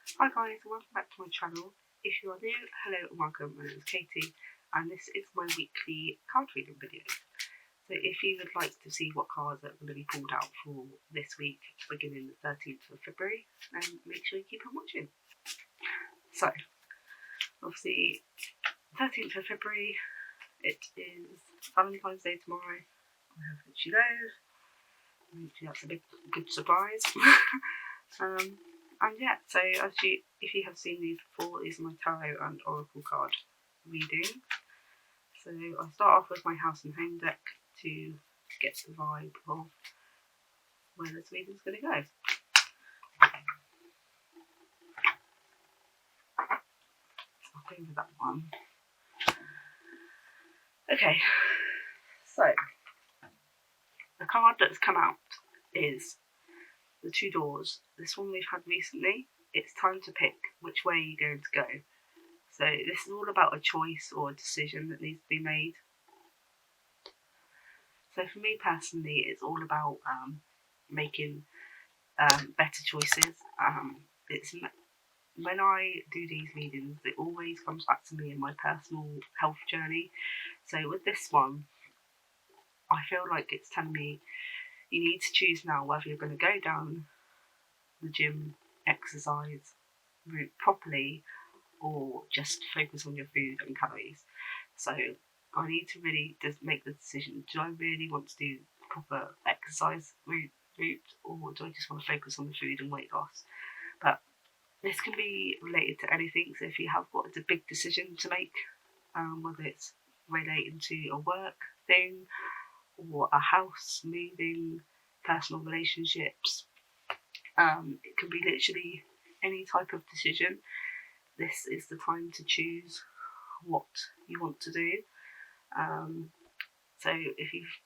Hi guys, welcome back to my channel. If you are new, hello and welcome. My name is Katie and this is my weekly card reading video. So if you would like to see what cards are going to be pulled out for this week, beginning the 13th of February, then make sure you keep on watching. So, obviously, 13th of February, it is Valentine's Day tomorrow. I hope that she knows. Hopefully that's a good surprise. And yeah, so if you have seen these before, these are my tarot and oracle card reading. So I'll start off with my house and home deck to get the vibe of where this reading's going to go. I'll go with that one. Okay, so the card that's come out is the two doors. This one we've had recently. It's time to pick which way you're going to go. So this is all about a choice or a decision that needs to be made. So for me personally, it's all about making better choices. When I do these readings, it always comes back to me in my personal health journey. So with this one, I feel like it's telling me you need to choose now whether you're going to go down the gym exercise route properly or just focus on your food and calories. So I need to really just make the decision. Do I really want to do proper exercise route or do I just want to focus on the food and weight loss? But this can be related to anything. So if you have got a big decision to make, whether it's relating to a work thing or a house, moving, personal relationships, it can be literally any type of decision. This is the time to choose what you want to do. So if you've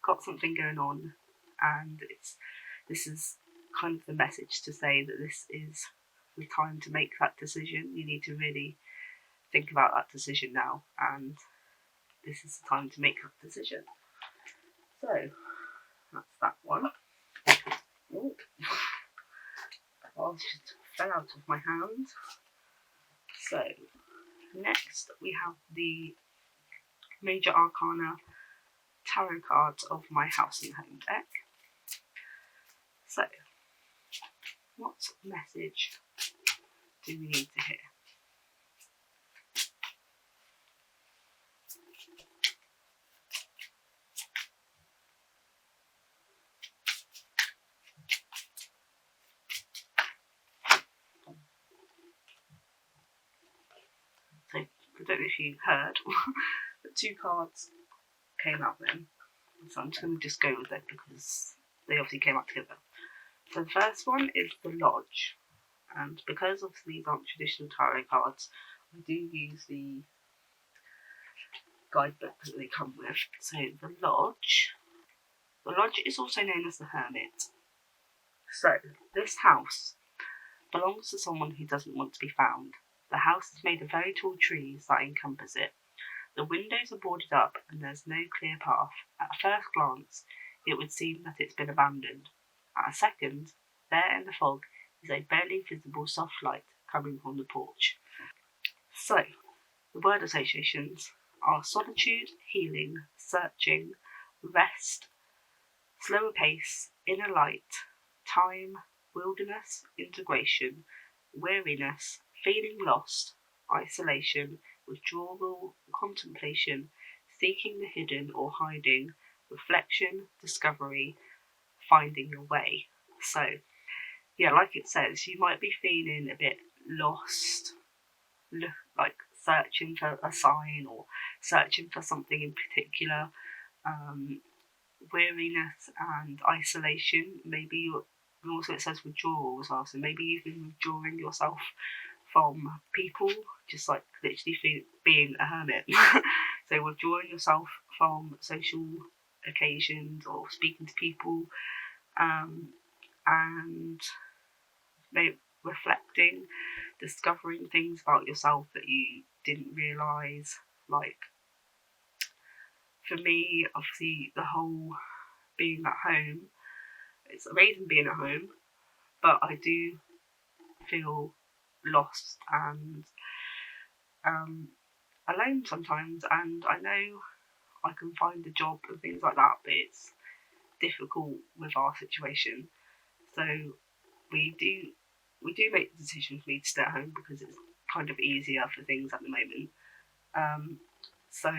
got something going on and this is kind of the message to say that this is the time to make that decision, you need to really think about that decision now, and this is the time to make that decision. So that's that one. Oh, just fell out of my hand. So next we have the Major Arcana tarot cards of my house and home deck. So what message do we need to hear? So I don't know if you heard, but two cards came out then. So I'm just going to just go with it because they obviously came out together. So the first one is the Lodge. And because obviously these aren't traditional tarot cards, I do use the guidebook that they come with. So the Lodge is also known as the Hermit. So this house belongs to someone who doesn't want to be found. The house is made of very tall trees that encompass it. The windows are boarded up and there's no clear path. At a first glance, it would seem that it's been abandoned. At a second, there in the fog is a barely visible soft light coming from the porch. So, the word associations are solitude, healing, searching, rest, slower pace, inner light, time, wilderness, integration, weariness, feeling lost, isolation, withdrawal, contemplation, seeking the hidden or hiding, reflection, discovery, finding your way. So, yeah, like it says, you might be feeling a bit lost, like searching for a sign or searching for something in particular. Weariness and isolation. Maybe also it says withdrawal as well, so maybe you've been withdrawing yourself from people, just like literally being a hermit. So withdrawing yourself from social occasions or speaking to people, and reflecting, discovering things about yourself that you didn't realise. Like for me, obviously the whole being at home, it's amazing being at home, but I do feel lost and alone sometimes. And I know I can find a job and things like that, but it's difficult with our situation. So we do make the decision for me to stay at home because it's kind of easier for things at the moment. So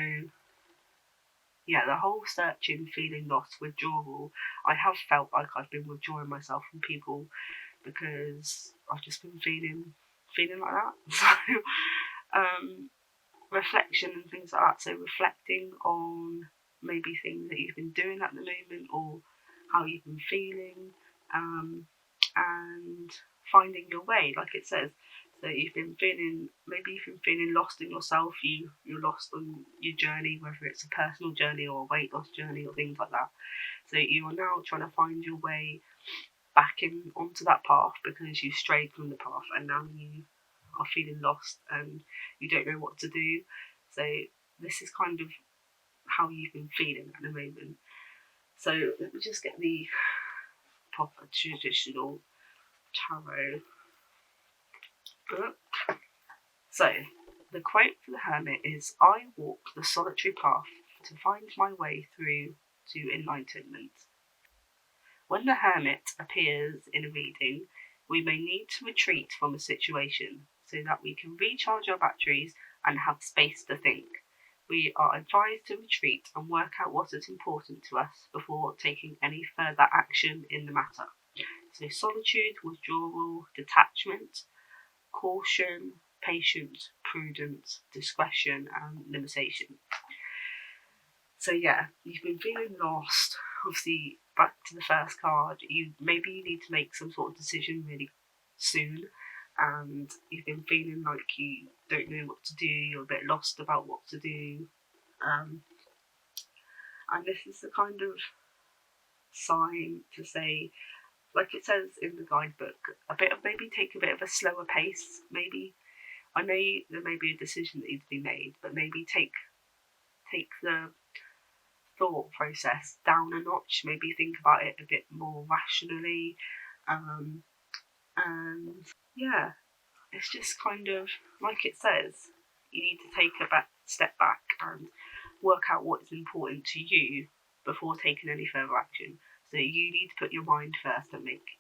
yeah, the whole searching, feeling lost, withdrawal, I have felt like I've been withdrawing myself from people because I've just been feeling like that. So reflection and things like that. So reflecting on maybe things that you've been doing at the moment or how you've been feeling, and finding your way, like it says. So you've been feeling lost in yourself. You're lost on your journey, whether it's a personal journey or a weight loss journey or things like that. So you are now trying to find your way back in onto that path because you strayed from the path and now you are feeling lost and you don't know what to do. So this is kind of how you've been feeling at the moment. So let me just get the proper traditional tarot book. So the quote for the hermit is, "I walk the solitary path to find my way through to enlightenment." When the hermit appears in a reading, we may need to retreat from a situation so that we can recharge our batteries and have space to think. We are advised to retreat and work out what is important to us before taking any further action in the matter. So solitude, withdrawal, detachment, caution, patience, prudence, discretion, and limitation. So yeah, you've been feeling lost. Obviously, back to the first card, you need to make some sort of decision really soon, and you've been feeling like you don't know what to do. You're a bit lost about what to do, and this is the kind of sign to say, like it says in the guidebook, maybe take a bit of a slower pace. Maybe I know there may be a decision that needs to be made, but maybe take the thought process down a notch. Maybe think about it a bit more rationally, and yeah, it's just kind of like it says. You need to take a step back and work out what is important to you before taking any further action. So you need to put your mind first and make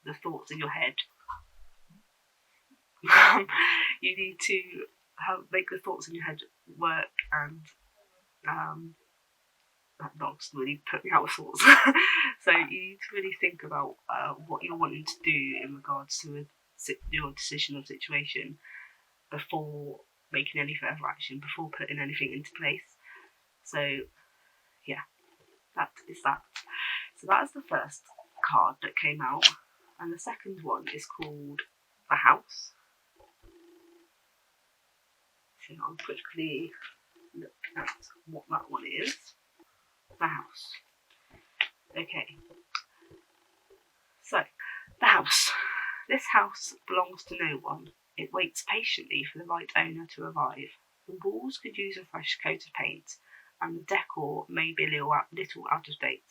the thoughts in your head. You need to make the thoughts in your head work, and that dog's really put me out of sorts. So you need to really think about what you're wanting to do in regards to your decision or situation before making any further action, before putting anything into place. So yeah, that is that. So that is the first card that came out, and the second one is called The House. So I'll quickly look at what that one is. The House. Okay. So, the house. This house belongs to no one. It waits patiently for the right owner to arrive. The walls could use a fresh coat of paint, and the decor may be a little out of date.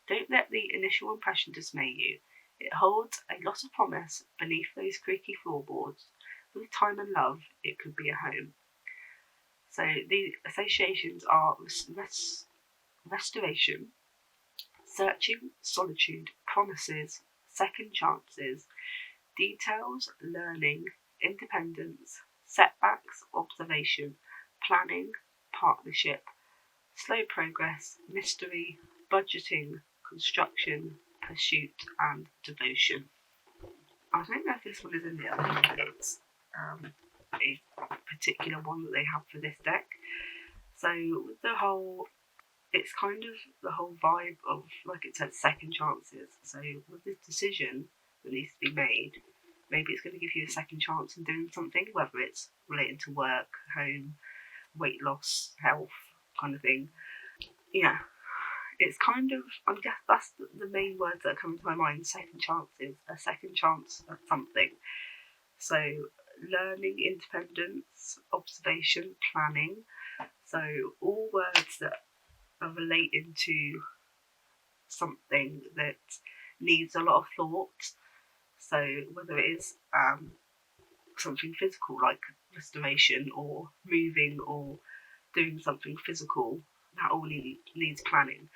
Don't let the initial impression dismay you. It holds a lot of promise beneath those creaky floorboards. With time and love, it could be a home. So the associations are restoration, searching, solitude, promises, second chances, details, learning, independence, setbacks, observation, planning, partnership, slow progress, mystery, budgeting, construction, pursuit, and devotion. I don't know if this one is in there. I think it's a particular one that they have for this deck. So with it's kind of the whole vibe of, like it said, second chances. So with this decision that needs to be made, maybe it's going to give you a second chance in doing something, whether it's related to work, home, weight loss, health, kind of thing. Yeah, it's kind of, I guess that's the main words that come to my mind. Second chances, a second chance at something. So learning, independence, observation, planning. So all words that are relating to something that needs a lot of thought. So whether it is something physical like restoration or moving or doing something physical, that all needs planning.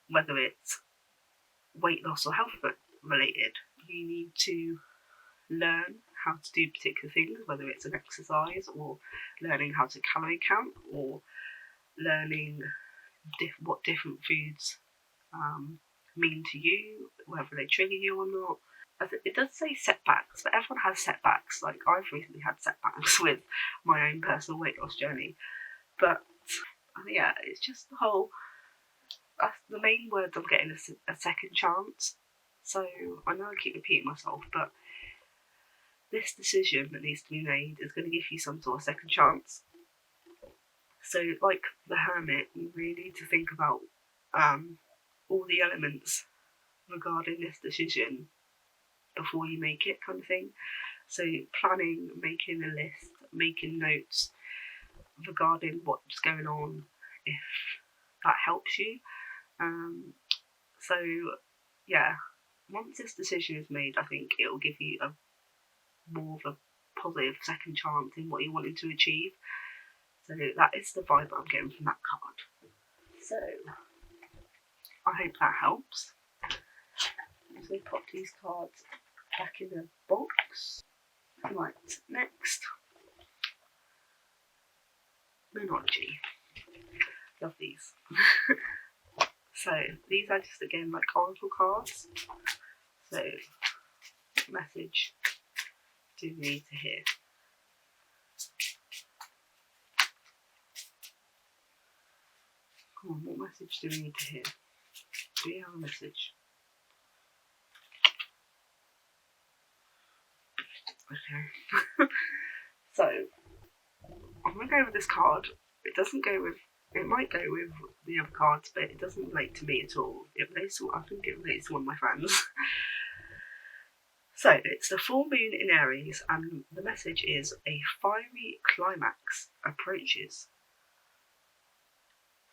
Whether it's weight loss or health related, you need to learn how to do particular things, whether it's an exercise or learning how to calorie count or learning what different foods mean to you, whether they trigger you or not. It does say setbacks, but everyone has setbacks. Like, I've recently had setbacks with my own personal weight loss journey. But yeah, it's just the whole, the main words I'm getting is a second chance. So I know I keep repeating myself, but this decision that needs to be made is going to give you some sort of second chance. So, like the hermit, you really need to think about all the elements regarding this decision before you make it, kind of thing. So planning, making a list, making notes regarding what's going on, if that helps you. So yeah, once this decision is made, I think it will give you more of a positive second chance in what you're wanting to achieve. So that is the vibe I'm getting from that card. So I hope that helps. So pop these cards back in the box. Right, next. Monology. Love these. So these are just again like oracle cards. So what message do we need to hear? Come on, what message do we need to hear? Do we have a message? Okay. So I'm gonna go with this card. It doesn't go with. It might go with the other cards, but it doesn't relate to me at all. It relates to. I think it relates to one of my friends. So it's the full moon in Aries, and the message is a fiery climax approaches.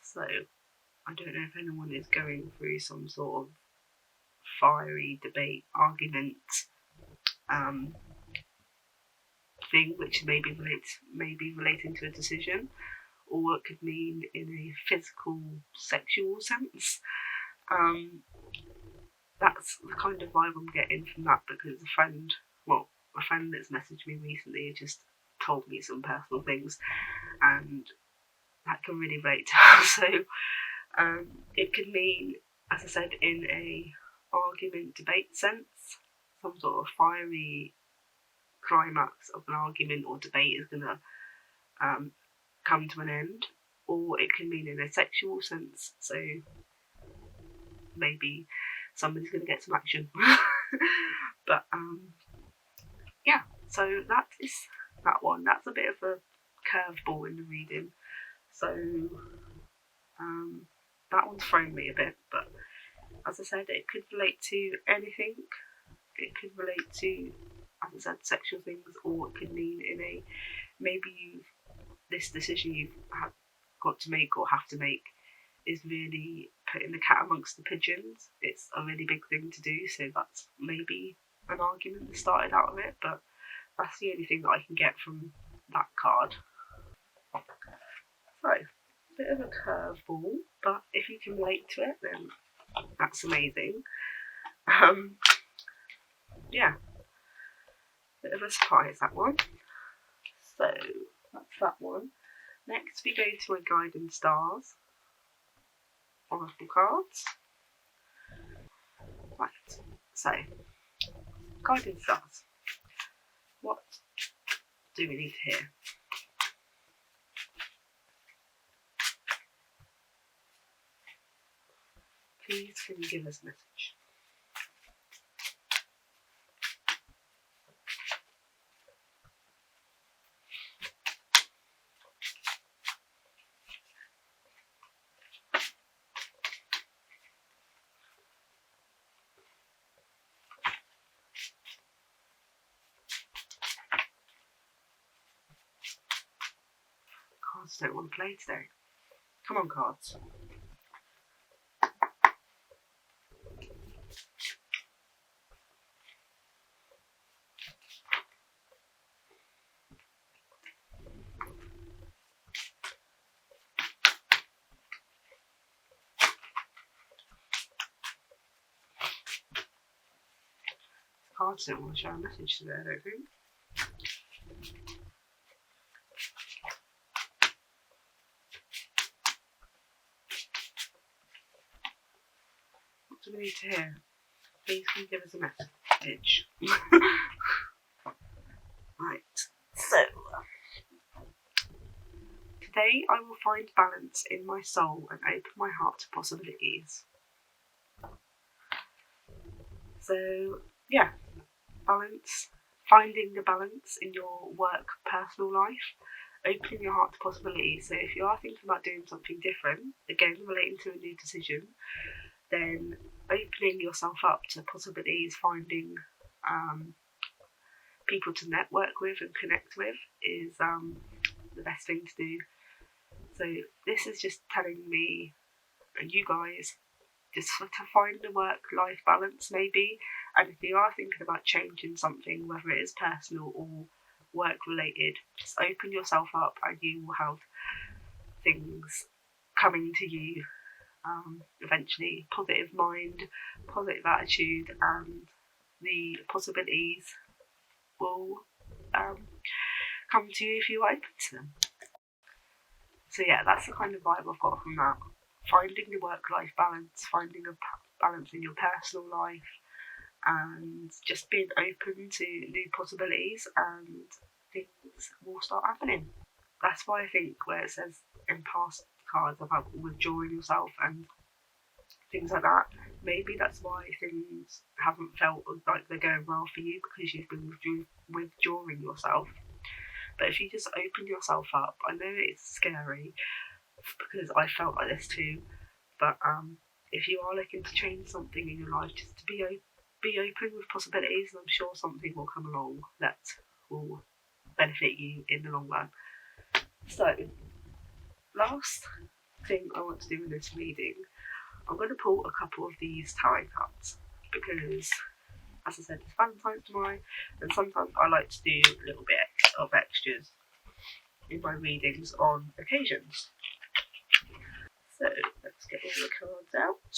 So I don't know if anyone is going through some sort of fiery debate, argument, thing, which may be relating to a decision, or it could mean in a physical, sexual sense. That's the kind of vibe I'm getting from that, because a friend that's messaged me recently just told me some personal things, and that can really relate to her. So it could mean, as I said, in a argument, debate sense, some sort of fiery climax of an argument or debate is going to come to an end, or it can mean in a sexual sense. So maybe somebody's going to get some action. But yeah, so that is that one. That's a bit of a curveball in the reading. So that one's thrown me a bit, but as I said, it could relate to anything. It could relate to, as I said, sexual things, or it could mean in a, maybe this decision you've got to make or have to make is really putting the cat amongst the pigeons. It's a really big thing to do, so that's maybe an argument that started out of it, but that's the only thing that I can get from that card. So, a bit of a curveball, but if you can relate to it, then that's amazing. Yeah, bit of a surprise, that one. So, that's that one. Next, we go to a Guiding Stars oracle cards. Right, so, Guiding Stars. What do we need to hear? Please, can you give us a message? Cards don't want to play today. Come on, cards. cards don't want to share a message today, I don't think. What do we need to hear? Please can you give us a message? Right, so today I will find balance in my soul and open my heart to possibilities. So yeah, balance, finding the balance in your work, personal life, opening your heart to possibilities. So if you are thinking about doing something different, again relating to a new decision, then opening yourself up to possibilities, finding people to network with and connect with is the best thing to do. So this is just telling me and you guys just to find a work-life balance maybe, and if you are thinking about changing something, whether it is personal or work-related, just open yourself up and you will have things coming to you eventually. Positive mind, positive attitude, and the possibilities will come to you if you open to them. So yeah, that's the kind of vibe I've got from that. Finding the work-life balance, finding a balance in your personal life, and just being open to new possibilities, and things will start happening. That's why I think where it says in past cards about withdrawing yourself and things like that, maybe that's why things haven't felt like they're going well for you, because you've been withdrawing yourself. But if you just open yourself up, I know it's scary because I felt like this too, but if you are looking to change something in your life, just to be open with possibilities, and I'm sure something will come along that will benefit you in the long run. So, last thing I want to do in this reading, I'm going to pull a couple of these tarot cards because, as I said, it's Valentine's tomorrow, and sometimes I like to do a little bit of extras in my readings on occasions. So let's get all the cards out.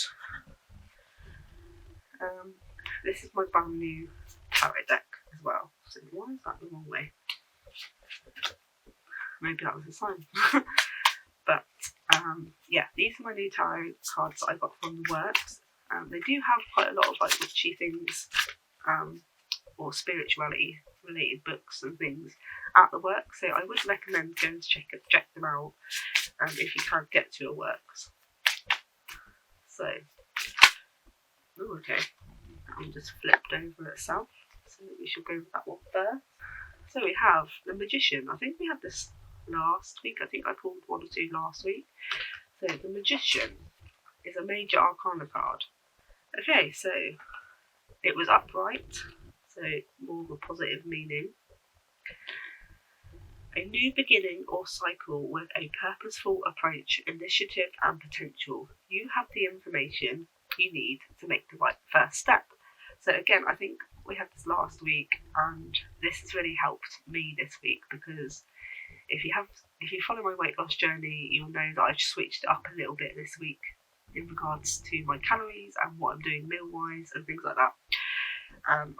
This is my brand new tarot deck as well. So why is that the wrong way? Maybe that was a sign. But yeah, these are my new tarot cards that I got from the works. They do have quite a lot of like witchy things, or spirituality related books and things at the work. So I would recommend going to check them out if you can't get to your works. So, okay, that one just flipped over itself. So we should go with that one first. So we have the Magician. I think we had this last week. I think I pulled one or two last week. So the Magician is a major arcana card. Okay, so it was upright, so more of a positive meaning. A new beginning or cycle with a purposeful approach, initiative and potential. You have the information you need to make the right first step. So again, I think we had this last week, and this has really helped me this week, because if you follow my weight loss journey, you'll know that I've switched it up a little bit this week in regards to my calories and what I'm doing meal wise and things like that. And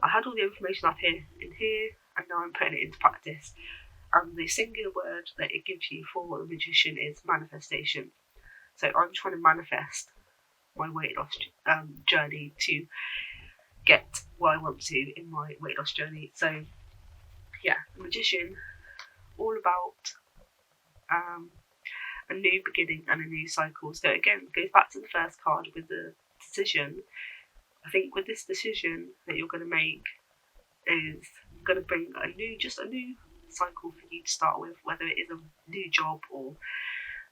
I had all the information up here in here, and now I'm putting it into practice. And the singular word that it gives you for the Magician is manifestation. So I'm trying to manifest my weight loss journey to get where I want to in my weight loss journey. So yeah, the Magician, all about a new beginning and a new cycle. So again, it goes back to the first card with the decision. I think with this decision that you're going to make is going to bring a new cycle for you to start with, whether it is a new job or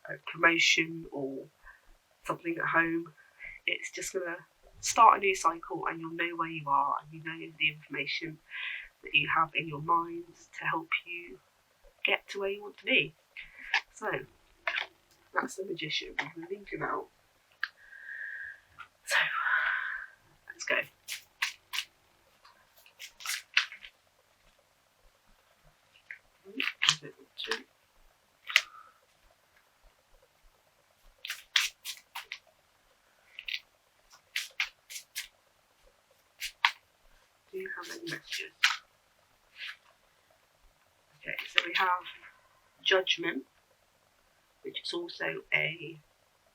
a promotion or something at home. It's just going to start a new cycle, and you'll know where you are, and you know the information that you have in your mind to help you get to where you want to be. So that's the Magician. I'm thinking out. So let's go. how many messages. Okay, so we have Judgment, which is also a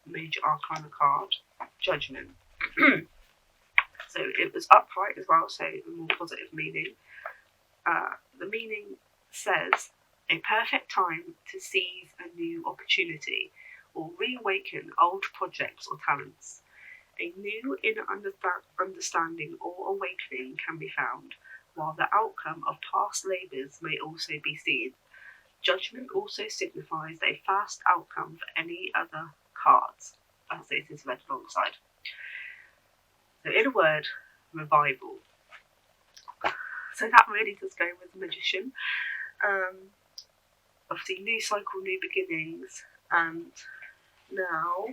major arcana card. Judgment. So it was upright as well, so a more positive meaning. The meaning says, a perfect time to seize a new opportunity or reawaken old projects or talents. A new inner understanding or awakening can be found, while the outcome of past labours may also be seen. Judgment also signifies a fast outcome for any other cards, as it is read alongside. So in a word, revival. So that really does go with the Magician. Obviously, new cycle, new beginnings, and now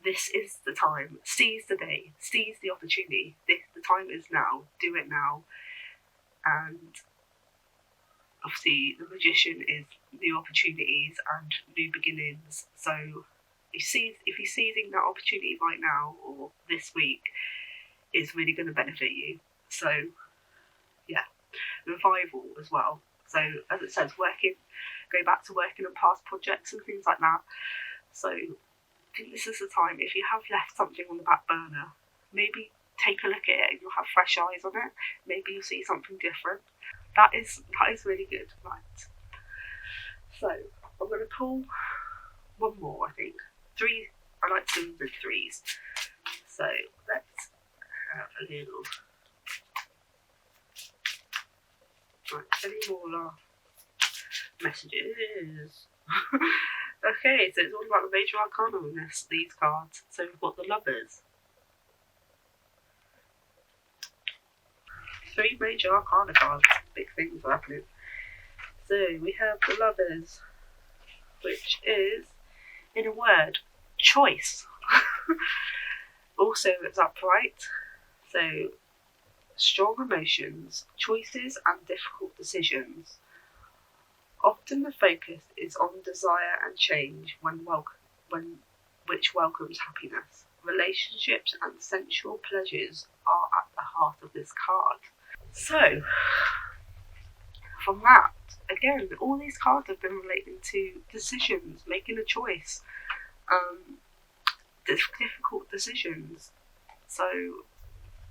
this is the time. Seize the day, seize the opportunity. The time is now. Do it now. And obviously, the Magician is new opportunities and new beginnings. So if you're seizing that opportunity right now or this week, it's really going to benefit you. So yeah, revival as well. So as it says, go back to working on past projects and things like that. So I think this is the time. If you have left something on the back burner, maybe take a look at it and you'll have fresh eyes on it. Maybe you'll see something different. That is really good. Right. So I'm going to pull one more, I think. 3. I like to do the 3s. So let's have a little. Right, any more messages? Okay, so it's all about the major arcana in these cards. So we've got the Lovers. 3 major arcana cards. Big things are happening. So we have the Lovers, which is, in a word, choice. Also, it's upright. So strong emotions, choices and difficult decisions. Often the focus is on desire and change which welcomes happiness. Relationships and sensual pleasures are at the heart of this card. So, from that, again, all these cards have been relating to decisions, making a choice, difficult decisions. So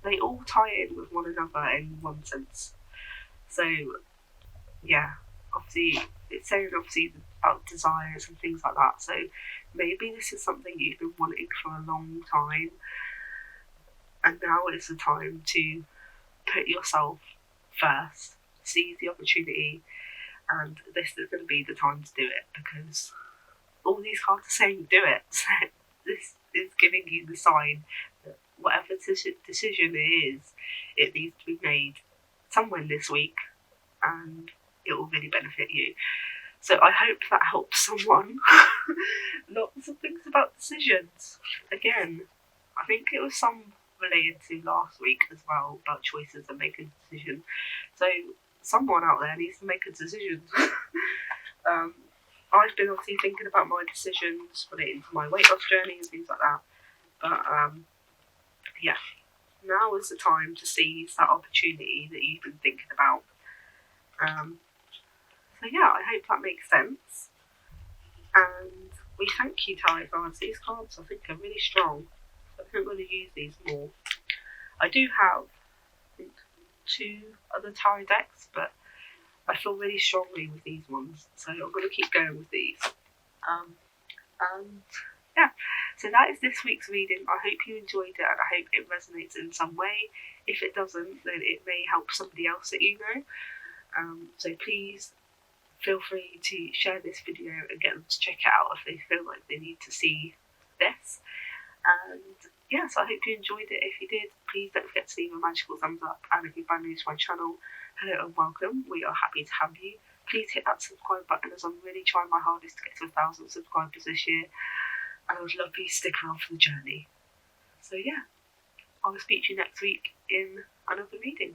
they all tie in with one another in one sense. So yeah, obviously it's saying about desires and things like that. So maybe this is something you've been wanting for a long time, and now is the time to put yourself first, seize the opportunity, and this is going to be the time to do it, because all these cards are saying do it. So this is giving you the sign that whatever decision it is, it needs to be made somewhere this week, and it will really benefit you. So I hope that helps someone. Lots of things about decisions. Again, I think it was some related to last week as well, about choices and making a decision. So someone out there needs to make a decision. I've been obviously thinking about my decisions relating to my weight loss journey and things like that. But yeah, now is the time to seize that opportunity that you've been thinking about. So yeah, I hope that makes sense. And we thank you, tarot cards. These cards I think are really strong. I think I'm going to use these more. I do have, I think, 2 other tarot decks, but I feel really strongly with these ones, so I'm going to keep going with these. And yeah, so that is this week's reading. I hope you enjoyed it, and I hope it resonates in some way. If it doesn't, then it may help somebody else that you know. So please feel free to share this video and get them to check it out if they feel like they need to see this. And yes, I hope you enjoyed it. If you did, please don't forget to leave a magical thumbs up. And if you're brand new to my channel, hello and welcome. We are happy to have you. Please hit that subscribe button, as I'm really trying my hardest to get to 1,000 subscribers this year. And I would love for you to stick around for the journey. So yeah, I will speak to you next week in another reading.